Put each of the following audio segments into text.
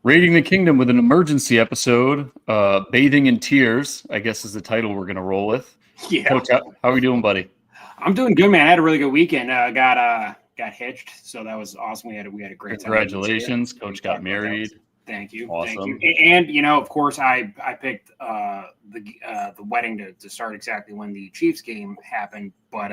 Raiding the Kingdom with an emergency episode. Bathing in Tears, I guess, is the title we're going to roll with. Yeah. Coach, how are we doing, buddy? I'm doing good, man. I had a really good weekend. Got hitched, so that was awesome. We had a great time. Congratulations, Coach got married. Thank you. Awesome. Thank you. And of course, I picked the wedding to start exactly when the Chiefs game happened. But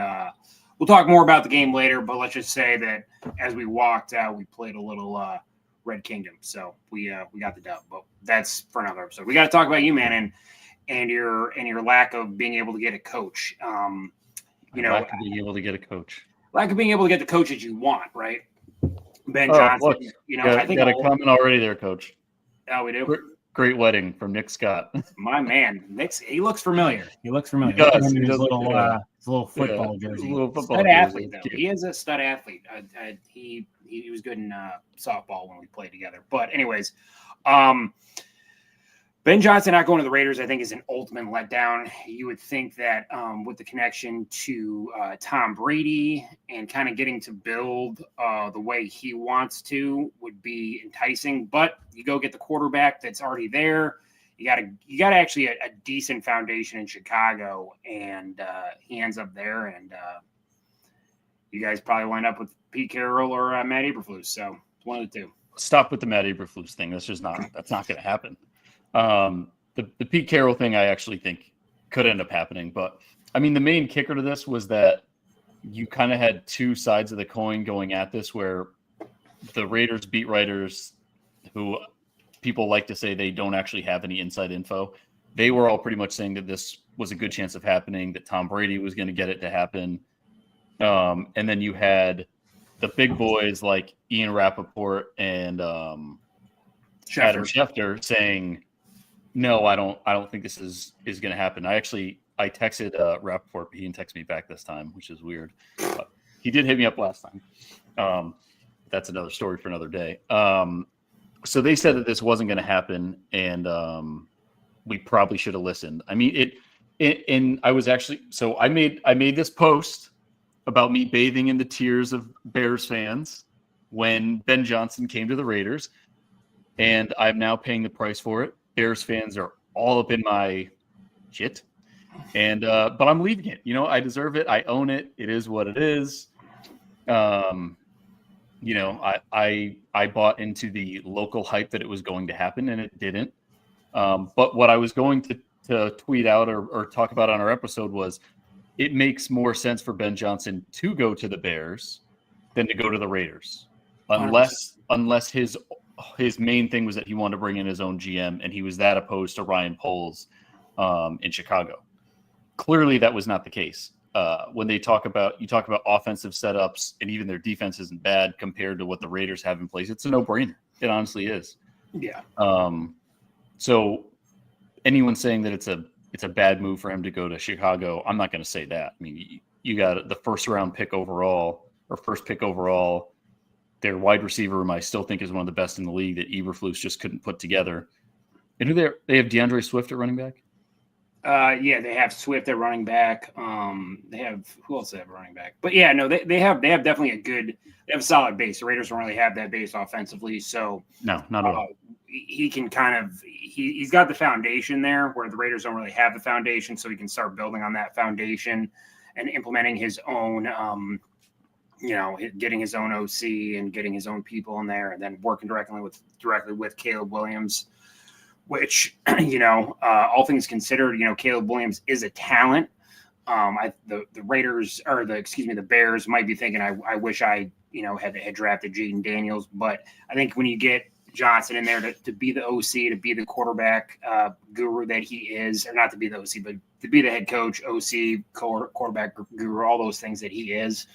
we'll talk more about the game later. But let's just say that as we walked out, we played a little Red Kingdom, so we got the dub. But that's for another episode. We got to talk about you, man, and your lack of being able to get a coach. Lack of being able to get a coach. Lack of being able to get the coach that you want, right? Ben Johnson. Look, I think got a comment already there, Coach. Oh, we do. Great wedding from Nick Scott. My man, Nick's. He looks familiar. He does. His little football jersey. Stud athlete, though. He is a stud athlete. He was good in softball when we played together. But anyways, Ben Johnson not going to the Raiders, I think, is an ultimate letdown. You would think that with the connection to Tom Brady and kind of getting to build the way he wants to would be enticing. But you go get the quarterback that's already there. You got actually a decent foundation in Chicago, and he ends up there. And you guys probably wind up with Pete Carroll or Matt Eberflus. So it's one of the two. Stop with the Matt Eberflus thing. That's not going to happen. The Pete Carroll thing, I actually think could end up happening. But I mean, the main kicker to this was that you kind of had two sides of the coin going at this, where the Raiders beat writers, who people like to say they don't actually have any inside info, they were all pretty much saying that this was a good chance of happening, that Tom Brady was going to get it to happen. And then you had the big boys like Ian Rappaport and Adam Schefter saying, no, I don't think this is going to happen. I texted Rappaport, but he didn't text me back this time, which is weird. But he did hit me up last time. That's another story for another day. So they said that this wasn't going to happen, and we probably should have listened. I mean, and I was actually, so I made this post about me bathing in the tears of Bears fans when Ben Johnson came to the Raiders, and I'm now paying the price for it. Bears fans are all up in my shit, and but I'm leaving it. I deserve it. I own it. It is what it is. I bought into the local hype that it was going to happen, and it didn't. But what I was going to tweet out or talk about on our episode was, it makes more sense for Ben Johnson to go to the Bears than to go to the Raiders, unless his main thing was that he wanted to bring in his own GM, and he was that opposed to Ryan Poles in Chicago. Clearly, that was not the case. When you talk about offensive setups, and even their defense isn't bad compared to what the Raiders have in place, it's a no-brainer. It honestly is. Yeah. So anyone saying that it's a bad move for him to go to Chicago, I'm not going to say that. I mean, you got the first pick overall. Their wide receiver room, I still think, is one of the best in the league that Eberflus just couldn't put together. And they have DeAndre Swift at running back? Yeah, they have Swift at running back. They have – who else they have at running back? But, yeah, no, they have definitely they have a solid base. The Raiders don't really have that base offensively. So no, not at all. He can kind of – he's got the foundation there where the Raiders don't really have the foundation, so he can start building on that foundation and implementing his own getting his own OC and getting his own people in there, and then working directly with Caleb Williams, which, all things considered, Caleb Williams is a talent. The Bears might be thinking, I wish I, had drafted Jaden Daniels, but I think when you get Johnson in there to be the OC, to be the quarterback guru that he is, or not to be the OC, but to be the head coach, OC, quarterback guru, all those things that he is,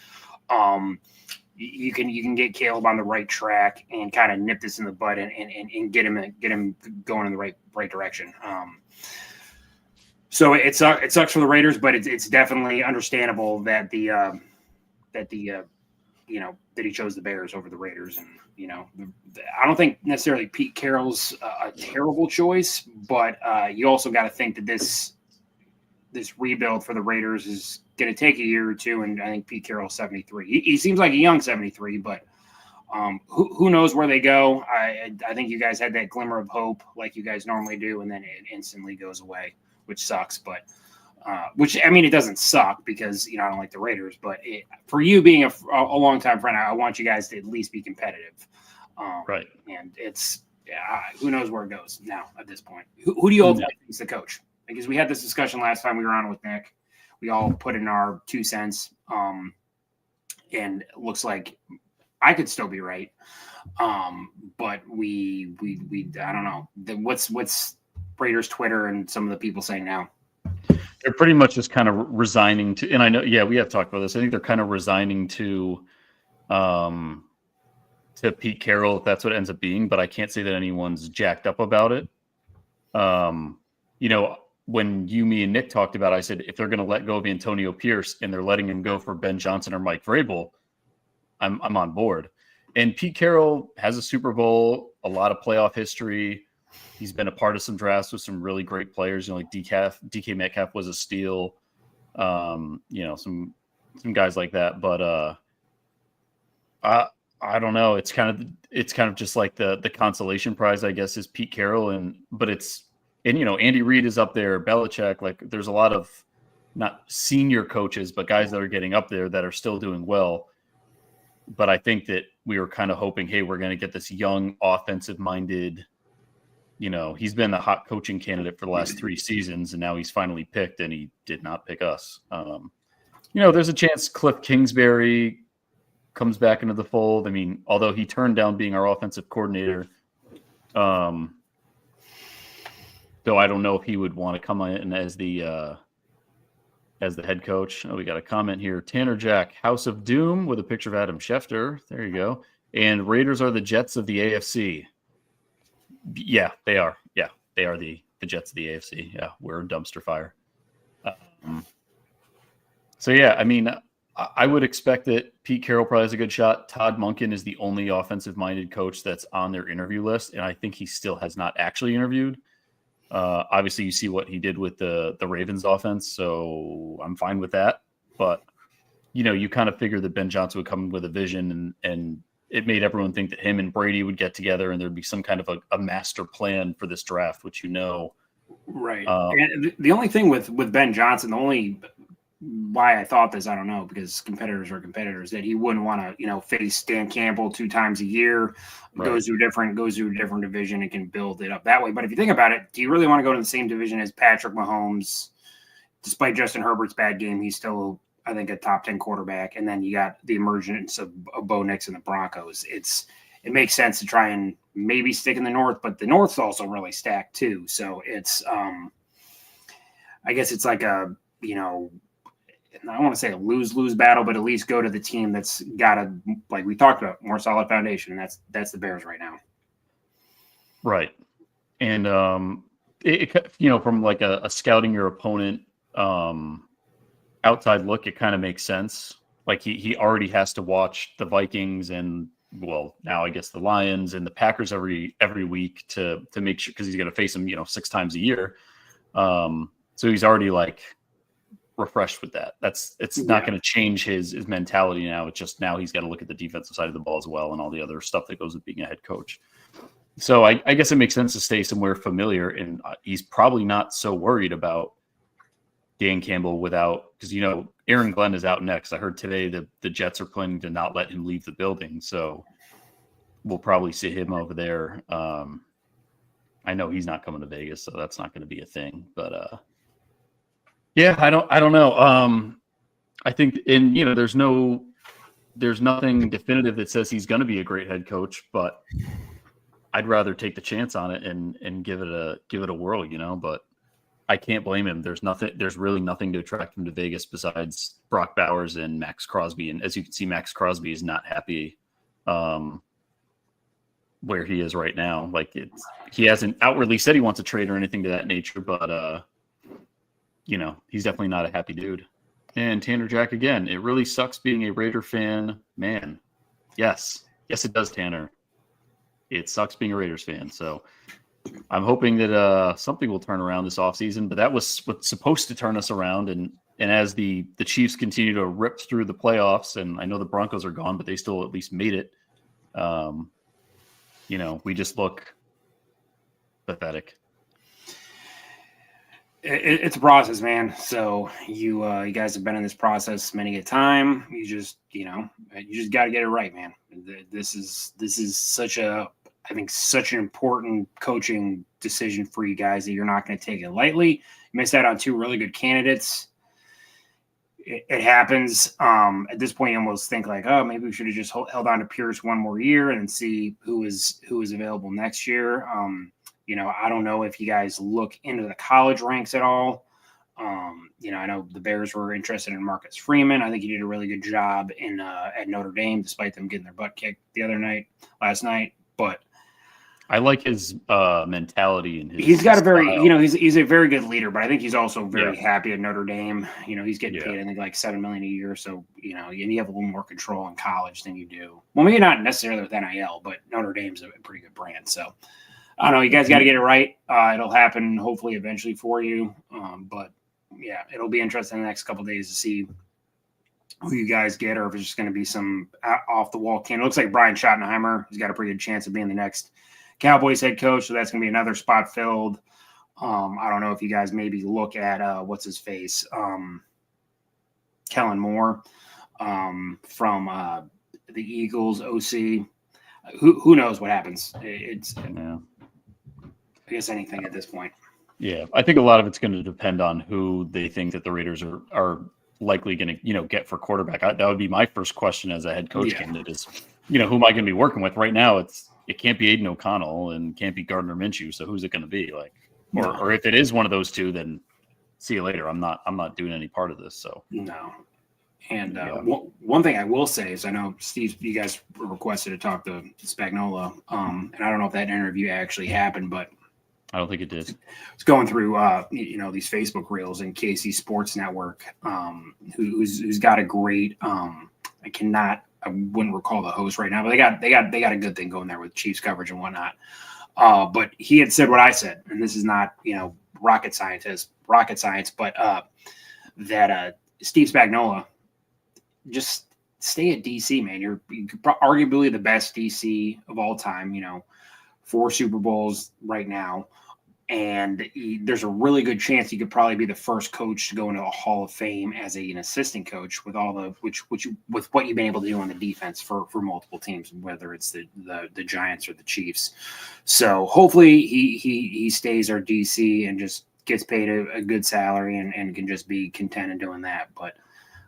you can get Caleb on the right track and kind of nip this in the bud and get him going in the right direction. So it sucks for the Raiders, but it's definitely understandable that that he chose the Bears over the Raiders. And I don't think necessarily Pete Carroll's a terrible choice, but you also got to think that this rebuild for the Raiders is going to take a year or two, and I think Pete Carroll's 73. He seems like a young 73, but Who knows where they go? I think you guys had that glimmer of hope like you guys normally do, and then it instantly goes away, which sucks. But it doesn't suck because I don't like the Raiders. But for you being a longtime friend, I want you guys to at least be competitive. Right. And it's who knows where it goes now at this point. Who do you ultimately think is the coach? Because we had this discussion last time we were on with Nick. We all put in our 2 cents, and it looks like I could still be right, but we I don't know. What's Raiders Twitter and some of the people saying now? They're pretty much just kind of resigning to, and I know, we have talked about this. I think they're kind of resigning to Pete Carroll, if that's what it ends up being. But I can't say that anyone's jacked up about it. When me and Nick talked about it, I said if they're going to let go of Antonio Pierce and they're letting him go for Ben Johnson or Mike Vrabel, I'm on board. And Pete Carroll has a Super Bowl, a lot of playoff history. He's been a part of some drafts with some really great players. Like DK Metcalf was a steal. Some guys like that. But I don't know. It's kind of just like the consolation prize, I guess, is Pete Carroll. Andy Reid is up there, Belichick. Like there's a lot of not senior coaches, but guys that are getting up there that are still doing well. But I think that we were kind of hoping, hey, we're going to get this young, offensive-minded, he's been the hot coaching candidate for the last 3 seasons, and now he's finally picked, and he did not pick us. There's a chance Cliff Kingsbury comes back into the fold. I mean, although he turned down being our offensive coordinator, though I don't know if he would want to come in as the head coach. Oh, we got a comment here. Tanner Jack, House of Doom with a picture of Adam Schefter. There you go. And Raiders are the Jets of the AFC. Yeah, they are. Yeah, they are the Jets of the AFC. Yeah, we're a dumpster fire. I would expect that Pete Carroll probably has a good shot. Todd Monken is the only offensive-minded coach that's on their interview list, and I think he still has not actually interviewed. Obviously, you see what he did with the Ravens offense, so I'm fine with that. But, you kind of figure that Ben Johnson would come with a vision, and it made everyone think that him and Brady would get together and there'd be some kind of a master plan for this draft, which Right. And the only thing with Ben Johnson, the only why I thought this, I don't know, because competitors are competitors, that he wouldn't want to, face Dan Campbell 2 times a year, right. goes to a different division and can build it up that way. But if you think about it, do you really want to go to the same division as Patrick Mahomes? Despite Justin Herbert's bad game, he's still, I think, a top 10 quarterback. And then you got the emergence of Bo Nix and the Broncos. It makes sense to try and maybe stick in the North, but the North's also really stacked too. So it's, I guess it's like a, I don't want to say a lose-lose battle, but at least go to the team that's got a, like we talked about, more solid foundation, and that's the Bears right now. Right. And from like a scouting your opponent outside look, it kind of makes sense. Like he already has to watch the Vikings and, well, now I guess the Lions and the Packers every week to make sure, because he's going to face them 6 times a year. So he's already like refreshed with that. It's not going to change his mentality now. It's just now he's got to look at the defensive side of the ball as well and all the other stuff that goes with being a head coach. So I guess it makes sense to stay somewhere familiar, and he's probably not so worried about Dan Campbell because Aaron Glenn is out next. I heard today that the Jets are planning to not let him leave the building, so we'll probably see him over there. I know he's not coming to Vegas, so that's not going to be a thing. But yeah, I don't know. I think there's nothing definitive that says he's going to be a great head coach, but I'd rather take the chance on it and give it a whirl, but I can't blame him. There's really nothing to attract him to Vegas besides Brock Bowers and Max Crosby. And as you can see, Max Crosby is not happy where he is right now. Like he hasn't outwardly said he wants a trade or anything to that nature, but he's definitely not a happy dude. And Tanner Jack again, it really sucks being a Raider fan, man. Yes, it does, Tanner. It sucks being a Raiders fan. So I'm hoping that something will turn around this offseason, but that was what's supposed to turn us around. And as the Chiefs continue to rip through the playoffs, and I know the Broncos are gone, but they still at least made it. We just look pathetic. It's a process, man. So you guys have been in this process many a time. You just got to get it right, man. This is such an important coaching decision for you guys that you're not going to take it lightly. You missed out on two really good candidates. It happens. At this point, you almost think like, oh, maybe we should have just held on to Pierce one more year and see who is available next year. I don't know if you guys look into the college ranks at all. I know the Bears were interested in Marcus Freeman. I think he did a really good job at Notre Dame, despite them getting their butt kicked last night. But I like his mentality and he's got a very, style. He's a very good leader, but I think he's also very happy at Notre Dame. He's getting paid, I think, like $7 million a year. So, you have a little more control in college than you do. Well, maybe not necessarily with NIL, but Notre Dame's a pretty good brand. So, I don't know. You guys got to get it right. It'll happen hopefully eventually for you. But yeah, it'll be interesting in the next couple of days to see who you guys get, or if it's just going to be some off the wall candidate. It looks like Brian Schottenheimer. He's got a pretty good chance of being the next Cowboys head coach. So that's going to be another spot filled. I don't know if you guys maybe look at what's his face, Kellen Moore from the Eagles OC. Who knows what happens? It's I guess anything at this point. Yeah, I think a lot of it's going to depend on who they think that the Raiders are likely going to get for quarterback. That would be my first question as a head coach candidate is, who am I going to be working with? Right now, it can't be Aiden O'Connell and can't be Gardner Minshew. So who's it going to be? Or if it is one of those two, then see you later. I'm not doing any part of this. So no. And one thing I will say is I know, Steve, you guys were requested to talk to Spagnuolo, and I don't know if that interview actually happened, but I don't think it did. It's going through, these Facebook reels and KC Sports Network, who's got a great. I wouldn't recall the host right now, but they got a good thing going there with Chiefs coverage and whatnot. But he had said what I said, and this is not rocket science, but that Steve Spagnuolo, just stay at DC, man. You're arguably the best DC of all time. 4 Super Bowls right now. And there's a really good chance he could probably be the first coach to go into a Hall of Fame as an assistant coach with all the with what you've been able to do on the defense for multiple teams, whether it's the Giants or the Chiefs. So hopefully he stays our DC and just gets paid a good salary and can just be content in doing that. But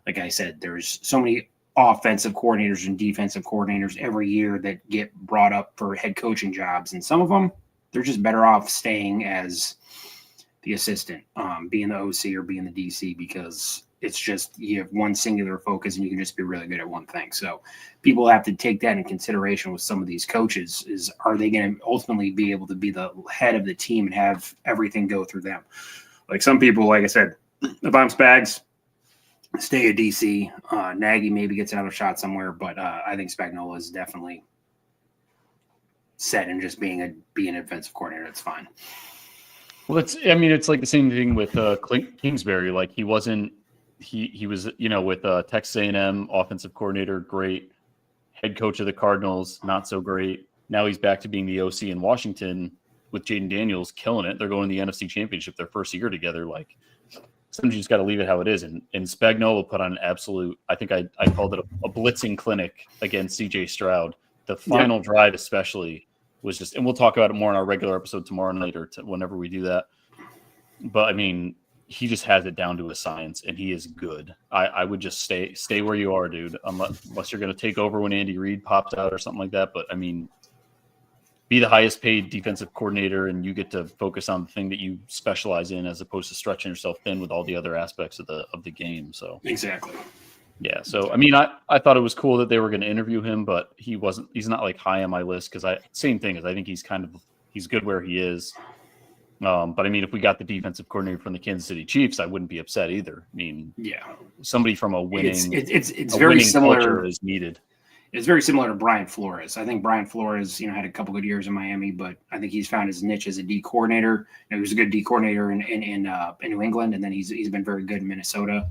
like I said, there's so many offensive coordinators and defensive coordinators every year that get brought up for head coaching jobs, and some of them they're just better off staying as the assistant, being the OC or being the DC, because it's just you have one singular focus and you can just be really good at one thing. So people have to take that in consideration with some of these coaches. Is are they going to ultimately be able to be the head of the team and have everything go through them? Like some people, like I said, if I'm Spags, stay at DC. Nagy maybe gets another shot somewhere, but I think Spagnuolo is definitely set in just being a defensive coordinator. It's fine. Well, it's like the same thing with Kingsbury. Like he was, with Texas A&M offensive coordinator, great. Head coach of the Cardinals, not so great. Now he's back to being the OC in Washington with Jaden Daniels, killing it. They're going to the NFC Championship their first year together. Like, sometimes you just got to leave it how it is. And Spagnuolo put on an absolute, I think I called it a blitzing clinic against CJ Stroud. The final drive especially was just, and we'll talk about it more in our regular episode tomorrow night or whenever we do that. But I mean, he just has it down to a science, and he is good. I would just stay where you are, dude, unless you're going to take over when Andy Reid pops out or something like that. But I mean, be the highest paid defensive coordinator, and you get to focus on the thing that you specialize in, as opposed to stretching yourself thin with all the other aspects of the game. So exactly. Yeah. So, I mean, I thought it was cool that they were going to interview him, but he's not like high on my list, because same thing as I think he's good where he is. But I mean, if we got the defensive coordinator from the Kansas City Chiefs, I wouldn't be upset either. I mean, somebody from a winning, it's very similar is needed. It's very similar to Brian Flores. I think Brian Flores, had a couple good years in Miami, but I think he's found his niche as a D coordinator. He was a good D coordinator in New England, and then he's been very good in Minnesota.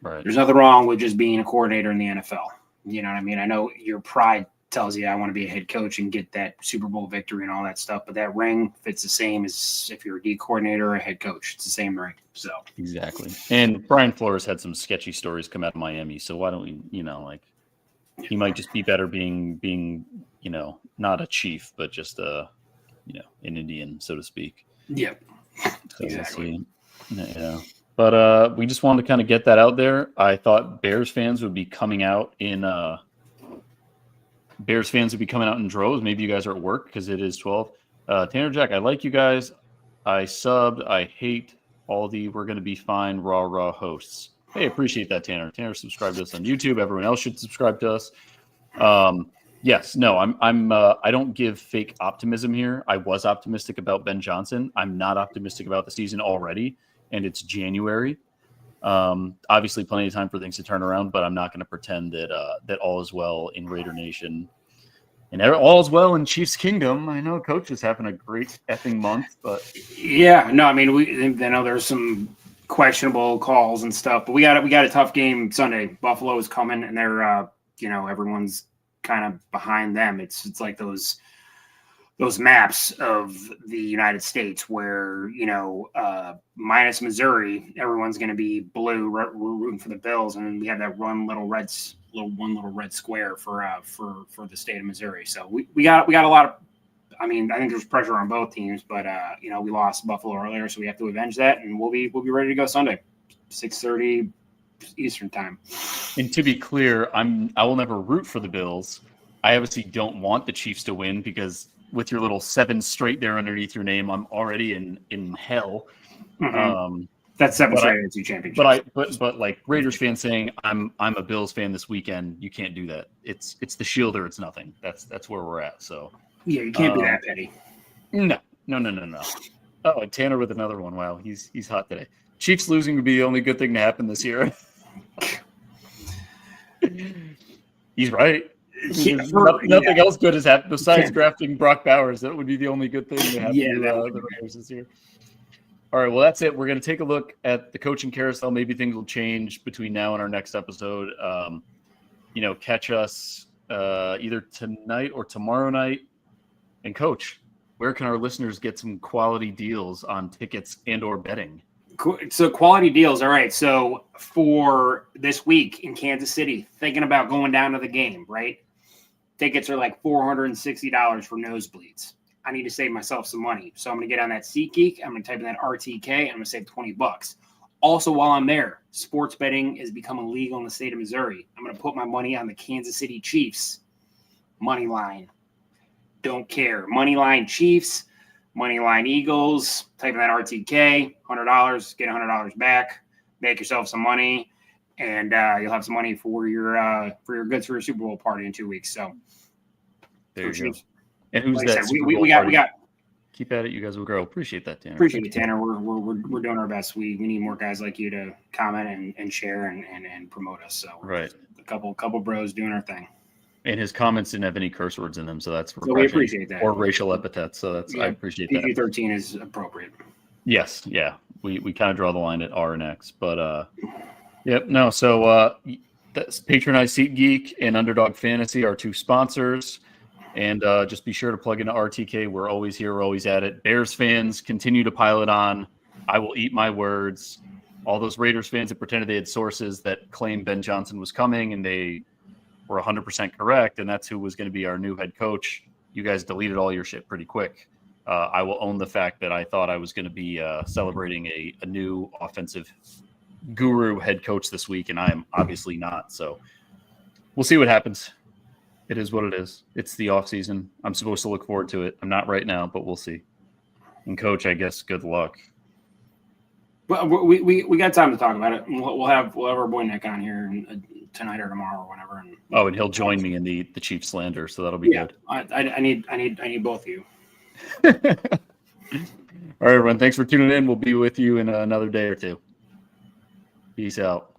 Right. There's nothing wrong with just being a coordinator in the NFL. You know what I mean? I know your pride tells you I want to be a head coach and get that Super Bowl victory and all that stuff. But that ring fits the same as if you're a D coordinator or a head coach. It's the same ring. So exactly. And Brian Flores had some sketchy stories come out of Miami. So why don't we, he might just be better being, not a chief, but just an Indian, so to speak. Yeah, So exactly. We'll see. Yeah. But we just wanted to kind of get that out there. I thought Bears fans would be coming out in droves. Maybe you guys are at work because it is 12. Tanner Jack, I like you guys. I subbed. I hate all the we're going to be fine raw hosts. Hey, appreciate that, Tanner. Tanner subscribed to us on YouTube. Everyone else should subscribe to us. Yes, no, I don't give fake optimism here. I was optimistic about Ben Johnson. I'm not optimistic about the season already, and it's January. Obviously plenty of time for things to turn around, but I'm not going to pretend that all is well in Raider Nation and all is well in Chiefs Kingdom. I know Coach is having a great effing month, but yeah, no, I mean, I know there's some questionable calls and stuff, but we got a tough game Sunday. Buffalo is coming, and they're everyone's kind of behind them. It's like those maps of the United States where, minus Missouri, everyone's going to be blue rooting for the Bills. And we have that one little red square for the state of Missouri. So we got a lot of, I think there's pressure on both teams, but we lost Buffalo earlier, so we have to avenge that. And we'll be ready to go Sunday, 6:30 Eastern time. And to be clear, I will never root for the Bills. I obviously don't want the Chiefs to win because with your little 7 straight there underneath your name, I'm already in hell. Mm-hmm. That's 7 straight AFC championships. But like Raiders fans saying I'm a Bills fan this weekend, you can't do that. It's the shield or it's nothing. That's where we're at. So yeah, you can't be that petty. No. Oh, and Tanner with another one. Wow, he's hot today. Chiefs losing would be the only good thing to happen this year. He's right. Nothing else good has happened besides drafting Brock Bowers. That would be the only good thing to happen to the Raiders this year. All right, well, that's it. We're going to take a look at the coaching carousel. Maybe things will change between now and our next episode. Catch us either tonight or tomorrow night. And, Coach, where can our listeners get some quality deals on tickets and or betting? So quality deals. All right. So for this week in Kansas City, thinking about going down to the game, right? Tickets are like $460 for nosebleeds. I need to save myself some money. So I'm going to get on that SeatGeek. I'm going to type in that RTK. I'm going to save $20. Also, while I'm there, sports betting is becoming legal in the state of Missouri. I'm going to put my money on the Kansas City Chiefs. Money line. Don't care. Money line Chiefs. Moneyline Eagles, type in that RTK, $100, get $100 back, make yourself some money, and you'll have some money for your goods for your Super Bowl party in 2 weeks. So there you go. And who's like that? Said, we got. Keep at it. You guys will grow. Appreciate that, Tanner. Appreciate it, Tanner. We're doing our best. We need more guys like you to comment and share and promote us. So right, a couple bros doing our thing. And his comments didn't have any curse words in them, so that's refreshing. So we appreciate that. Or racial epithets, so that's I appreciate that. PG-13 is appropriate. Yes, yeah. We kind of draw the line at R and X, but yep, no. So that's Patronize SeatGeek and Underdog Fantasy, our 2 sponsors, and just be sure to plug into RTK. We're always here, we're always at it. Bears fans, continue to pile it on. I will eat my words. All those Raiders fans that pretended they had sources that claimed Ben Johnson was coming, and they were 100% correct, and that's who was going to be our new head coach. You guys deleted all your shit pretty quick. I will own the fact that I thought I was going to be celebrating a new offensive guru head coach this week, and I am obviously not. So we'll see what happens. It is what it is. It's the off season. I'm supposed to look forward to it. I'm not right now, but we'll see. And Coach, I guess good luck. Well, we got time to talk about it. We'll have our boy Nick on here tonight or tomorrow or whenever. And he'll join me in the Chief slander, so that'll be good. I need both of you. All right, everyone. Thanks for tuning in. We'll be with you in another day or two. Peace out.